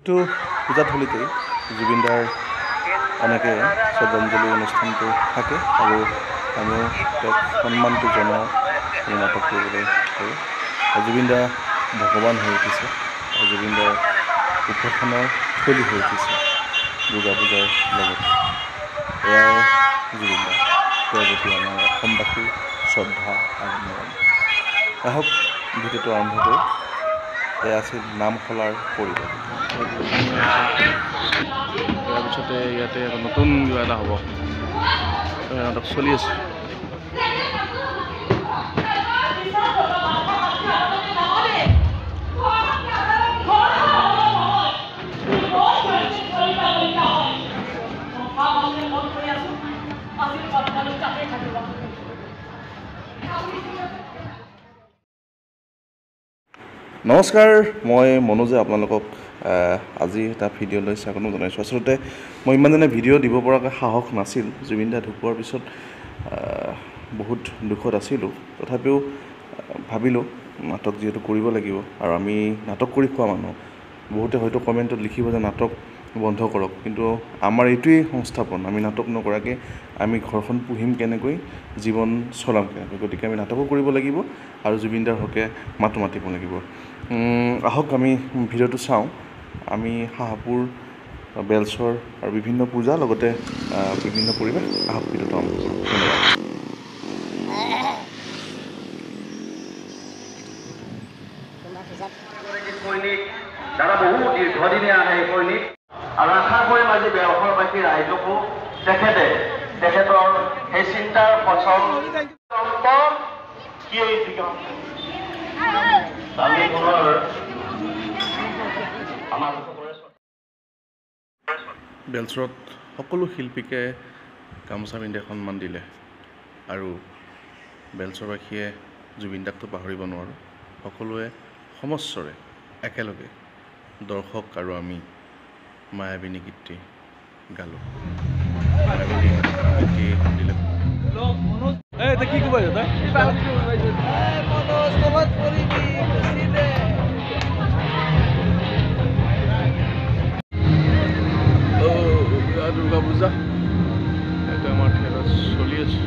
এইটো পূজাথলীতেই জুবিনদাৰ এনেকৈ শ্ৰদ্ধাঞ্জলি অনুষ্ঠানটো থাকে আৰু আমিও তেওঁক সন্মানটো জনাওঁ এই নাটক কৰিবলৈ কৰোঁ। জুবিনদা ভগৱান হৈ উঠিছে, জুবিনদাৰ উপাসনাৰ থলী হৈ উঠিছে দুৰ্গা পূজাৰ লগত। এয়াই জুবিনদা, তেওঁৰ প্ৰতি আমাৰ অসমবাসীৰ শ্ৰদ্ধা আৰু মৰম। আহক ভিডিঅ'টো আৰম্ভ কৰোঁ। এয়া আছিল নামখলাৰ পৰিৱেশ। তাৰপিছতে ইয়াতে নতুন কিবা এটা হ'ব, নাটক চলি আছে। নমস্কাৰ, মই মনোজে আপোনালোকক আজি এটা ভিডিঅ' লৈ স্বাগতম জনাইছোঁ। আচলতে মই ইমান দিনে ভিডিঅ' দিব পৰাকৈ সাহস নাছিল। জুবিনদা ঢুকোৱাৰ পিছত বহুত দুখত আছিলোঁ, তথাপিও ভাবিলোঁ নাটক যিহেতু কৰিব লাগিব আৰু আমি নাটক কৰি খোৱা মানুহ। বহুতে হয়তো কমেণ্টত লিখিব যে নাটক বন্ধ কৰক, কিন্তু আমাৰ এইটোৱেই সংস্থাপন। আমি নাটক নকৰাকৈ আমি ঘৰখন পুহিম কেনেকৈ, জীৱন চলাম কেনেকৈ, গতিকে আমি নাটকো কৰিব লাগিব আৰু জুবিনদাৰ হকে মাতো মাতিব লাগিব। আহক আমি ভিডিঅ'টো চাওঁ। আমি শাহপুৰ, বেলচৰ আৰু বিভিন্ন পূজা লগতে বিভিন্ন পৰিৱেশ। আহক ভিডিঅ'টো আৰম্ভ কৰোঁ। ধন্যবাদ। যাৰা বহু দীৰ্ঘদিনে আহে সৈনিক আৰু আশা কৰিম আজি বেলশৰবাসী ৰাইজকো তেখেতৰ সেই চিন্তাৰ ফচল কি আমি পুনৰ আমাৰ বেলচৰত সকলো শিল্পীকে গামোচা পিন্ধি সন্মান দিলে আৰু বেলচৰবাসীয়ে জুবিনদাকতো পাহৰিব নোৱাৰোঁ। সকলোৱে সমস্বৰে একেলগে দৰ্শক আৰু আমি মায়াবিনী গীতটি গালোঁ। মায়াবিনী গীতটি দিলে। কি ক'ব দুৰ্গা পূজা এইটো আমাৰ থিয়েটাৰত চলি আছে।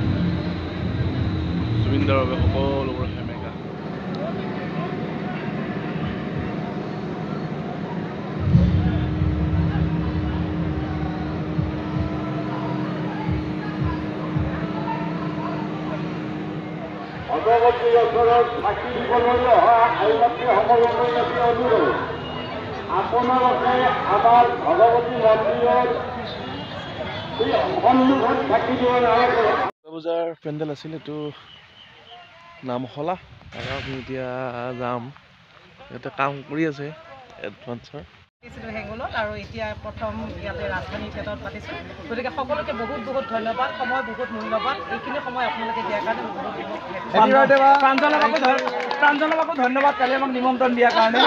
জুবিনদাৰ বাবে সকলোবোৰ সেমেকা। অগ্ৰগতি ওচৰত চাকি দিবলৈ অহা আইনতী সকলোকে অনুৰোধ, আপোনালোকে আমাৰ ভগৱতী মন্দিৰৰ সন্মুখত চাকি দিব নালাগে। দুৰ্গা পূজাৰ পেণ্ডেল আছিল, এইটো নামখলা আৰু আমি এতিয়া যাম। ইয়াতে কাম কৰি আছে এডভান্সৰ। হেঙুলত আৰু এতিয়া প্ৰথম ইয়াতে ৰাজধানী থিয়েটাৰত পাতিছোঁ। গতিকে সকলোকে বহুত বহুত ধন্যবাদ। সময় বহুত মূল্যৱান, এইখিনি সময় আপোনালোকে দিয়াৰ কাৰণে প্ৰাঞ্জলবাবু ধন্যবাদ কালি আমাক নিমন্ত্ৰণ দিয়াৰ কাৰণে।